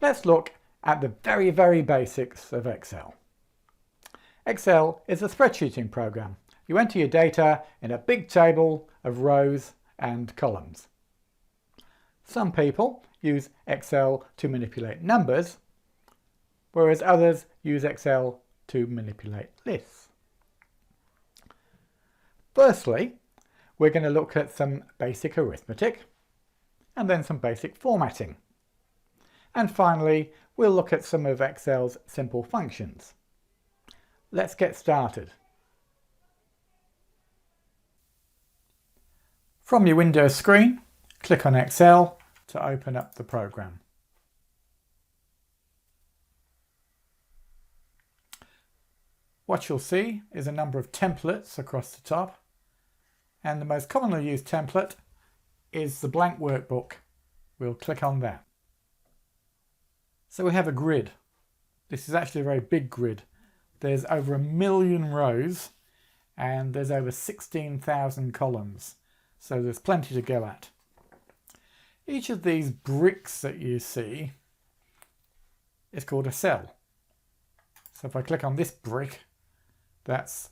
Let's look at the very basics of Excel. Excel is a spreadsheeting program. You enter your data in a big table of rows and columns. Some people use Excel to manipulate numbers, whereas others use Excel to manipulate lists. Firstly, we're going to look at some basic arithmetic and then some basic formatting. And finally, we'll look at some of Excel's simple functions. Let's get started. From your Windows screen, click on Excel to open up the program. What you'll see is a number of templates across the top, and the most commonly used template is the blank workbook. We'll click on that. So we have a grid. This is actually a very big grid. There's over 1 million rows and there's over 16,000 columns. So there's plenty to go at. Each of these bricks that you see is called a cell. So if I click on this brick, that's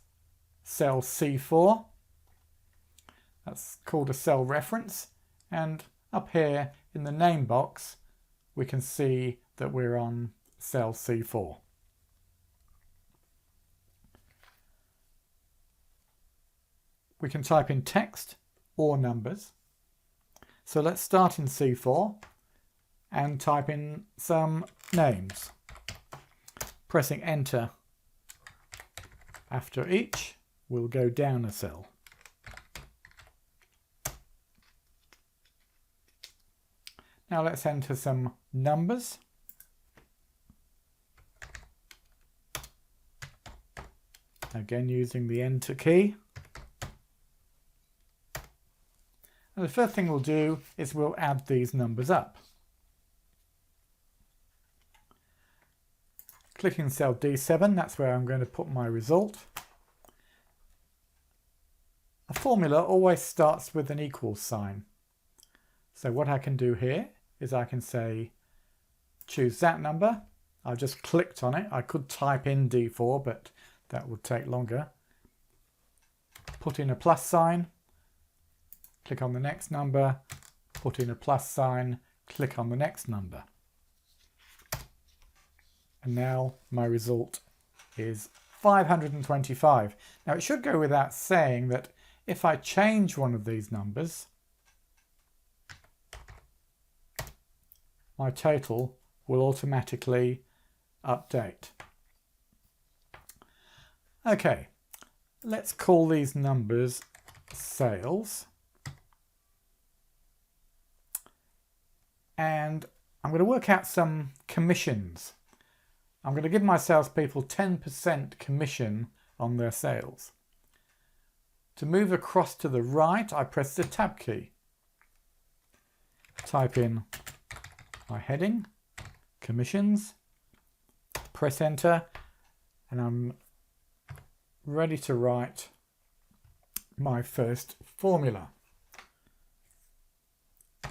cell C4. That's called a cell reference. And up here in the name box, we can see that we're on cell C4. We can type in text or numbers. So let's start in C4 and type in some names. Pressing enter after each will go down a cell. Now let's enter some numbers. Again using the enter key. And the first thing we'll do is we'll add these numbers up. Clicking cell D7, that's where I'm going to put my result. A formula always starts with an equal sign. So what I can do here is I can say choose that number. I've just clicked on it. I could type in D4, but that would take longer. Put in a plus sign. Click on the next number, put in a plus sign, click on the next number. And now my result is 525. Now it should go without saying that if I change one of these numbers, my total will automatically update. Okay, let's call these numbers sales. And I'm going to work out some commissions. I'm going to give my salespeople 10% commission on their sales. To move across to the right, I press the tab key. Type in my heading, commissions, press enter, and I'm ready to write my first formula.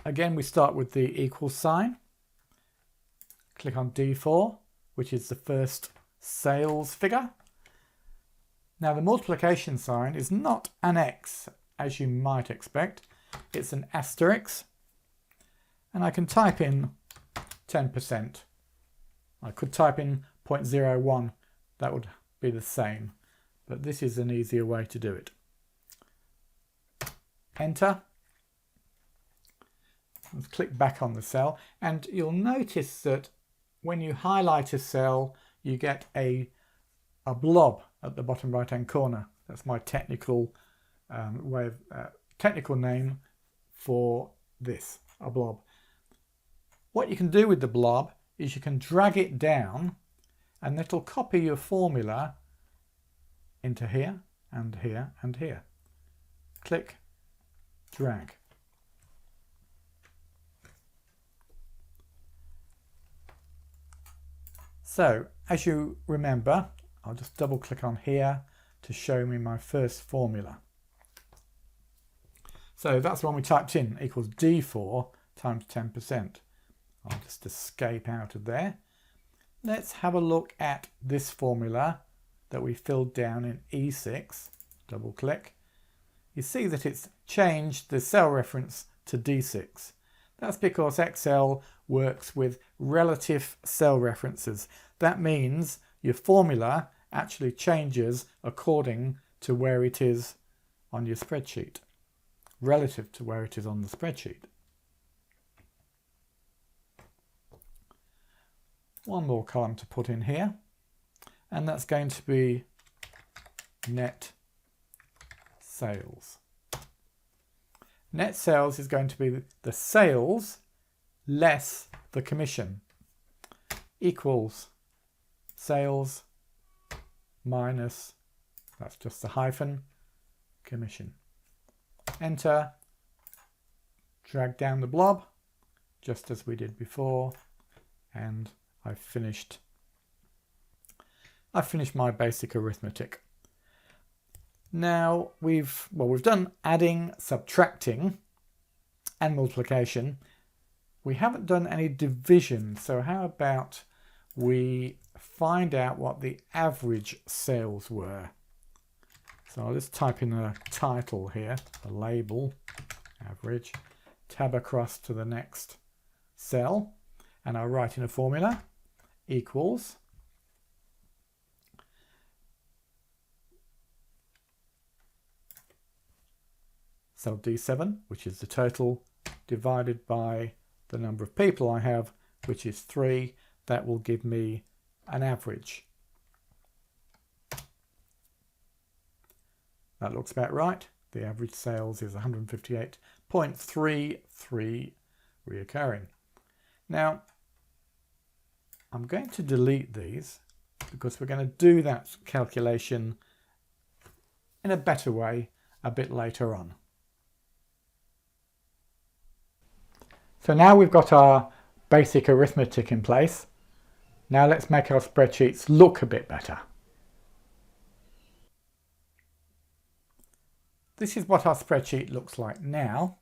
Again, we start with the equal sign. Click on D4, which is the first sales figure. Now the multiplication sign is not an X, as you might expect. It's an asterisk. And I can type in 10%. I could type in 0.01. That would be the same. But this is an easier way to do it. Enter. Let's click back on the cell, and you'll notice that when you highlight a cell you get a blob at the bottom right hand corner. That's my technical technical name for this, a blob. What you can do with the blob is you can drag it down and it'll copy your formula into here and here and here. Click, drag. So, as you remember, I'll just double click on here to show me my first formula. So that's the one we typed in, equals D4 times 10%. I'll just escape out of there. Let's have a look at this formula that we filled down in E6. Double click. You see that it's changed the cell reference to D6. That's because Excel works with relative cell references. That means your formula actually changes according to where it is on your spreadsheet, relative to where it is on the spreadsheet. One more column to put in here, and that's going to be net sales. Net sales is going to be the sales less the commission, equals sales minus, that's just a hyphen, commission. Enter, drag down the blob, just as we did before, and I've finished my basic arithmetic. Now we've done adding, subtracting and multiplication. We haven't done any division, so how about we find out what the average sales were. So I'll just type in a title here, a label, average, tab across to the next cell, and I'll write in a formula, equals cell D7, which is the total, divided by the number of people I have, which is 3. That will give me an average. That looks about right. The average sales is 158.33 reoccurring. Now, I'm going to delete these because we're going to do that calculation in a better way a bit later on. So now we've got our basic arithmetic in place. Now let's make our spreadsheets look a bit better. This is what our spreadsheet looks like now.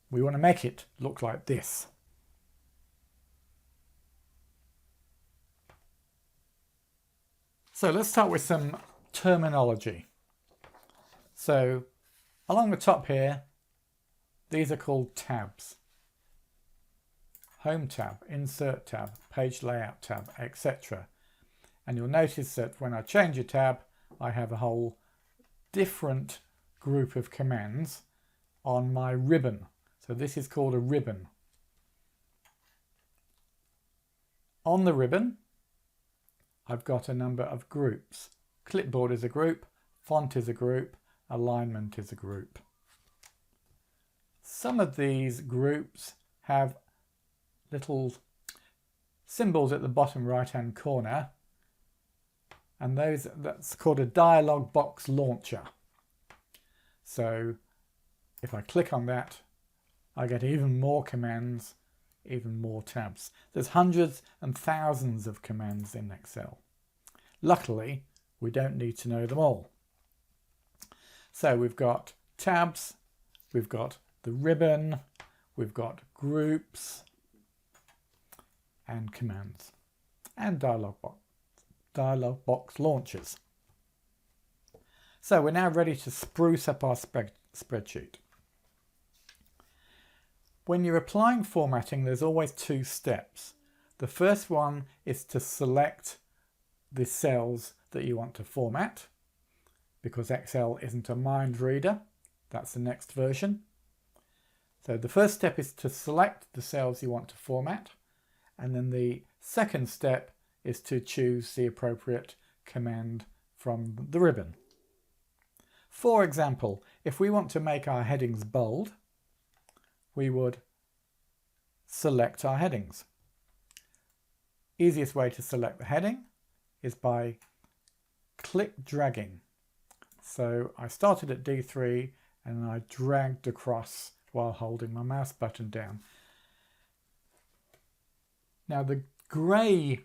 We want to make it look like this. So let's start with some terminology. So along the top here, these are called tabs. Home tab, insert tab, page layout tab, etc. And you'll notice that when I change a tab, I have a whole different group of commands on my ribbon. So this is called a ribbon. On the ribbon, I've got a number of groups. Clipboard is a group, font is a group, alignment is a group. Some of these groups have little symbols at the bottom right hand corner, and that's called a dialog box launcher. So if I click on that, I get even more commands, even more tabs. There's hundreds and thousands of commands in Excel. Luckily, we don't need to know them all. So we've got tabs, we've got the ribbon, we've got groups and commands and dialog box launchers. So we're now ready to spruce up our spreadsheet. When you're applying formatting, there's always 2 steps. The first one is to select the cells that you want to format, because Excel isn't a mind reader. That's the next version. So the first step is to select the cells you want to format, and then the second step is to choose the appropriate command from the ribbon. For example, if we want to make our headings bold, we would select our headings. Easiest way to select the heading is by click dragging. So I started at D3 and I dragged across while holding my mouse button down. Now the grey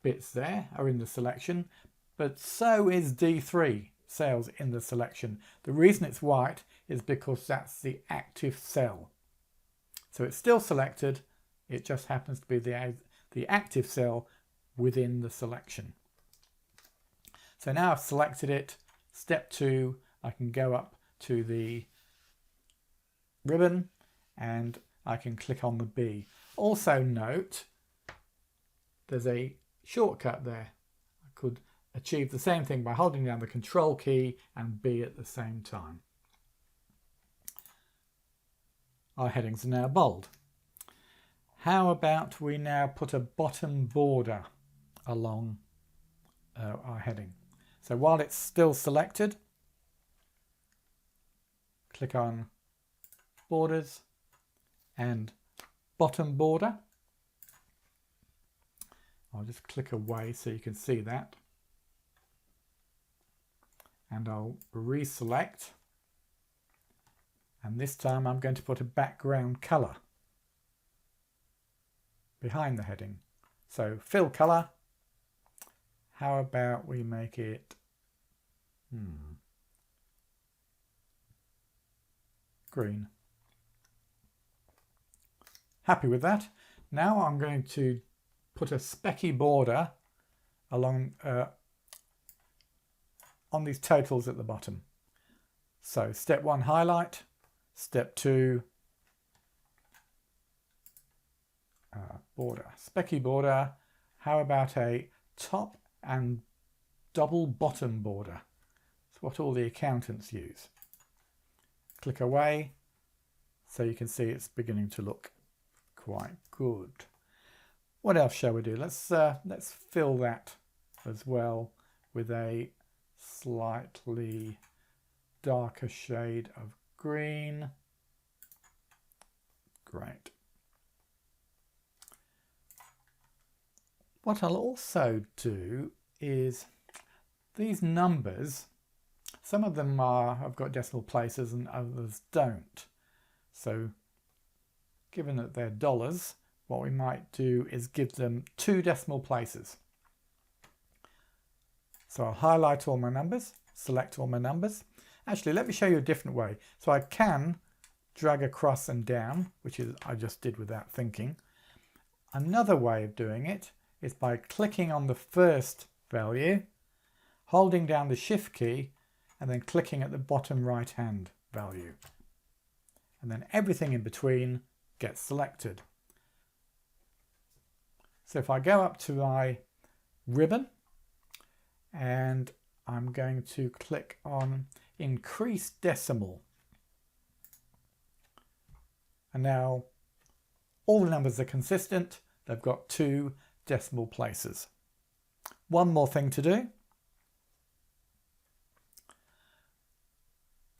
bits there are in the selection, but so is D3 cells in the selection. The reason it's white is because that's the active cell. So it's still selected, It just happens to be the active cell within the selection. So now I've selected it. Step 2, I can go up to the ribbon and I can click on the B. Also note, there's a shortcut there. I could achieve the same thing by holding down the Control key and B at the same time. Our headings are now bold. How about we now put a bottom border along our heading? So while it's still selected, click on Borders and Bottom Border. I'll just click away so you can see that. And I'll reselect. And this time I'm going to put a background colour behind the heading. So fill colour. How about we make it green? Happy with that. Now I'm going to put a specky border along on these totals at the bottom. So step 1, highlight. Step 2, border. Specky border. How about a top and double bottom border? It's what all the accountants use. Click away so you can see it's beginning to look quite good. What else shall we do? Let's fill that as well with a slightly darker shade of green. Great. What I'll also do is these numbers, some of them have got decimal places and others don't. So given that they're dollars, what we might do is give them 2 decimal places. So I'll highlight all my numbers, select all my numbers. Actually, let me show you a different way. So I can drag across and down, which is I just did without thinking. Another way of doing it is by clicking on the first value, holding down the Shift key, and then clicking at the bottom right hand value. And then everything in between gets selected. So if I go up to my ribbon and I'm going to click on Increase Decimal. And now all the numbers are consistent. They've got 2 decimal places. One more thing to do.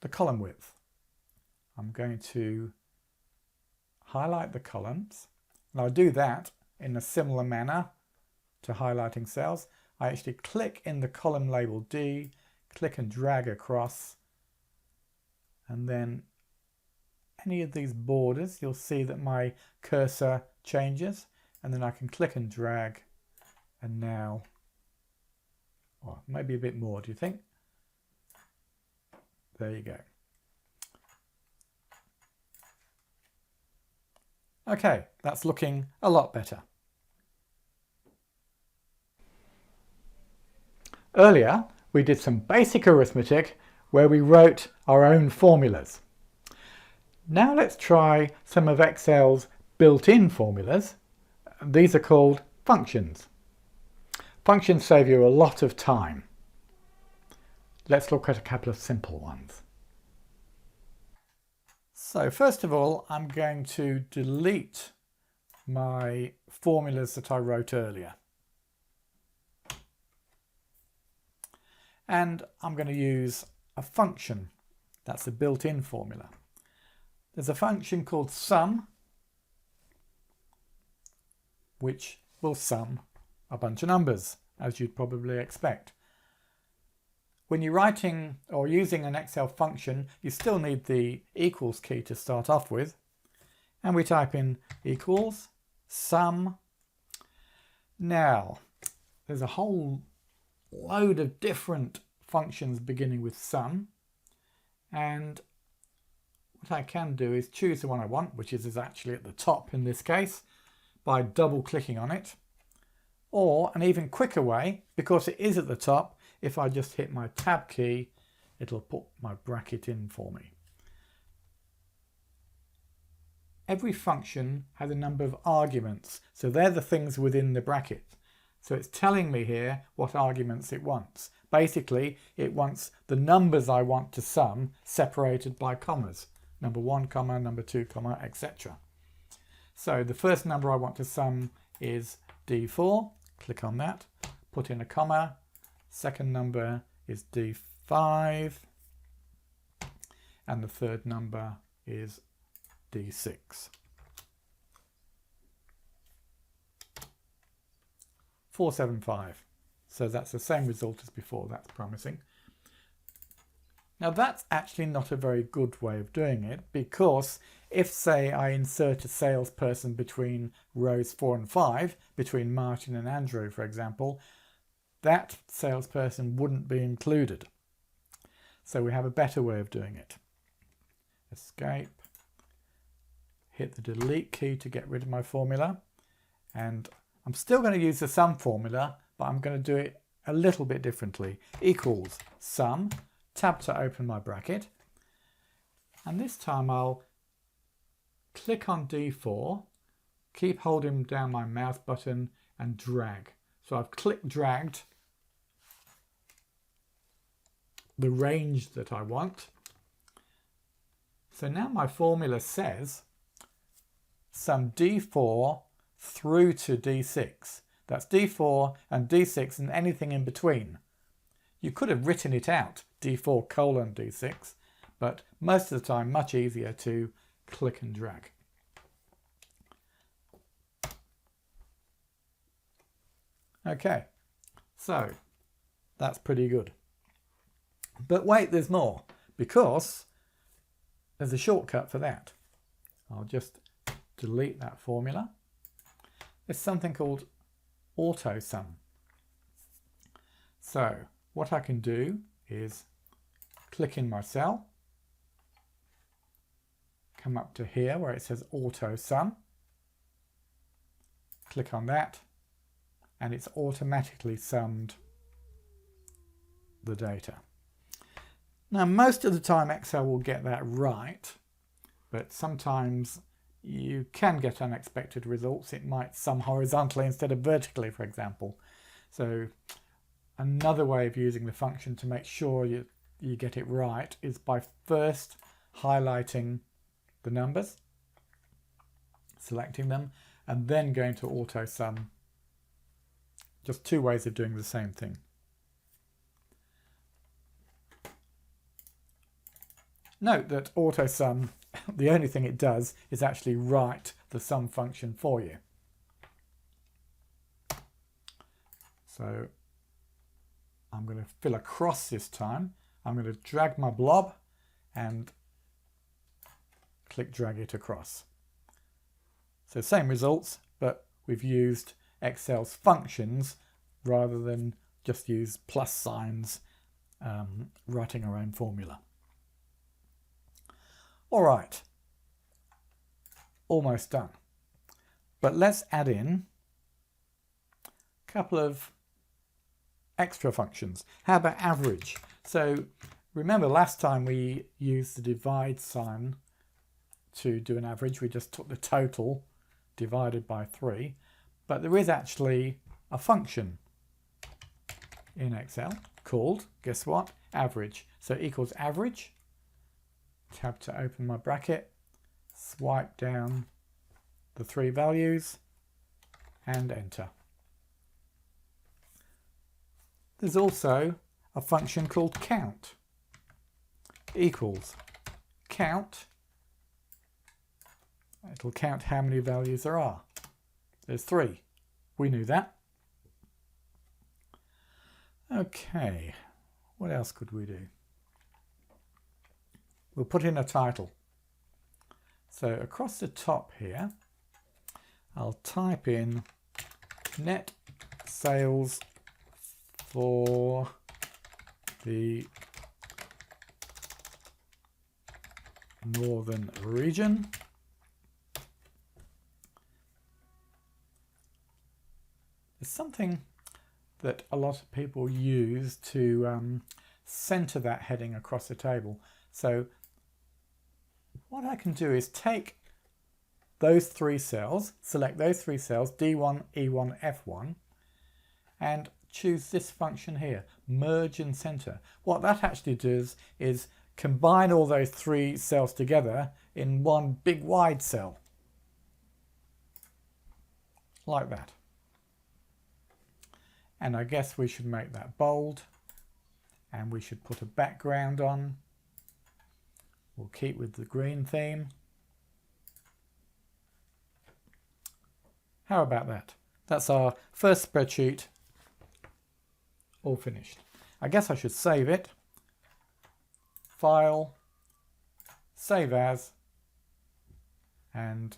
The column width. I'm going to highlight the columns. And I'll do that in a similar manner to highlighting cells. I actually click in the column label D, click and drag across, and then any of these borders, you'll see that my cursor changes, and then I can click and drag, and now, or maybe a bit more, do you think? There you go. Okay, that's looking a lot better. Earlier, we did some basic arithmetic where we wrote our own formulas. Now let's try some of Excel's built-in formulas. These are called functions. Functions save you a lot of time. Let's look at a couple of simple ones. So first of all, I'm going to delete my formulas that I wrote earlier. And I'm going to use a function. That's a built-in formula. There's a function called sum, which will sum a bunch of numbers, as you'd probably expect. When you're writing or using an Excel function, you still need the equals key to start off with. And we type in equals sum. Now, there's a whole load of different functions beginning with sum, and what I can do is choose the one I want, which is actually at the top in this case, by double clicking on it, or an even quicker way, because it is at the top, if I just hit my tab key, it'll put my bracket in for me. Every function has a number of arguments, so they're the things within the bracket. So it's telling me here what arguments it wants. Basically, it wants the numbers I want to sum separated by commas. Number 1, comma, number 2, comma, etc. So the first number I want to sum is D4. Click on that, put in a comma. Second number is D5. And the third number is D6. $475. So that's the same result as before. That's promising. Now that's actually not a very good way of doing it, because if, say, I insert a salesperson between rows 4 and 5, between Martin and Andrew, for example, that salesperson wouldn't be included. So we have a better way of doing it. Escape. Hit the delete key to get rid of my formula, and I'm still going to use the sum formula, but I'm going to do it a little bit differently. Equals sum, tab to open my bracket, and this time I'll click on D4, keep holding down my mouse button and drag. So I've dragged the range that I want. So now my formula says sum D4 through to D6. That's D4 and D6 and anything in between. You could have written it out, D4 colon D6, but most of the time much easier to click and drag. Okay, so that's pretty good. But wait, there's more, because there's a shortcut for that. I'll just delete that formula. There's something called auto sum. So what I can do is click in my cell, come up to here where it says auto sum, click on that, and it's automatically summed the data. Now most of the time Excel will get that right, but sometimes you can get unexpected results. It might sum horizontally instead of vertically, for example. So another way of using the function to make sure you get it right is by first highlighting the numbers, selecting them, and then going to auto sum. Just two ways of doing the same thing. Note that auto sum, the only thing it does is actually write the sum function for you. So I'm going to fill across this time. I'm going to drag my blob and click drag it across. So same results, but we've used Excel's functions rather than just use plus signs writing our own formula. All right, almost done. But let's add in a couple of extra functions. How about average? So remember last time we used the divide sign to do an average. We just took the total divided by 3. But there is actually a function in Excel called, guess what? Average. So equals average. Tab to open my bracket, swipe down the 3 values and enter. There's also a function called count. Equals count. It'll count how many values there are. There's 3. We knew that. Okay, what else could we do? We'll put in a title. So across the top here, I'll type in net sales for the northern region. There's something that a lot of people use to center that heading across the table. So what I can do is take those three cells, select those three cells, D1, E1, F1, and choose this function here, merge and center. What that actually does is combine all those three cells together in one big wide cell, like that. And I guess we should make that bold, and we should put a background on. We'll keep with the green theme. How about that? That's our first spreadsheet all finished. I guess I should save it. File, save as, and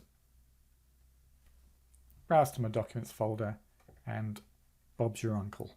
browse to my documents folder, and Bob's your uncle.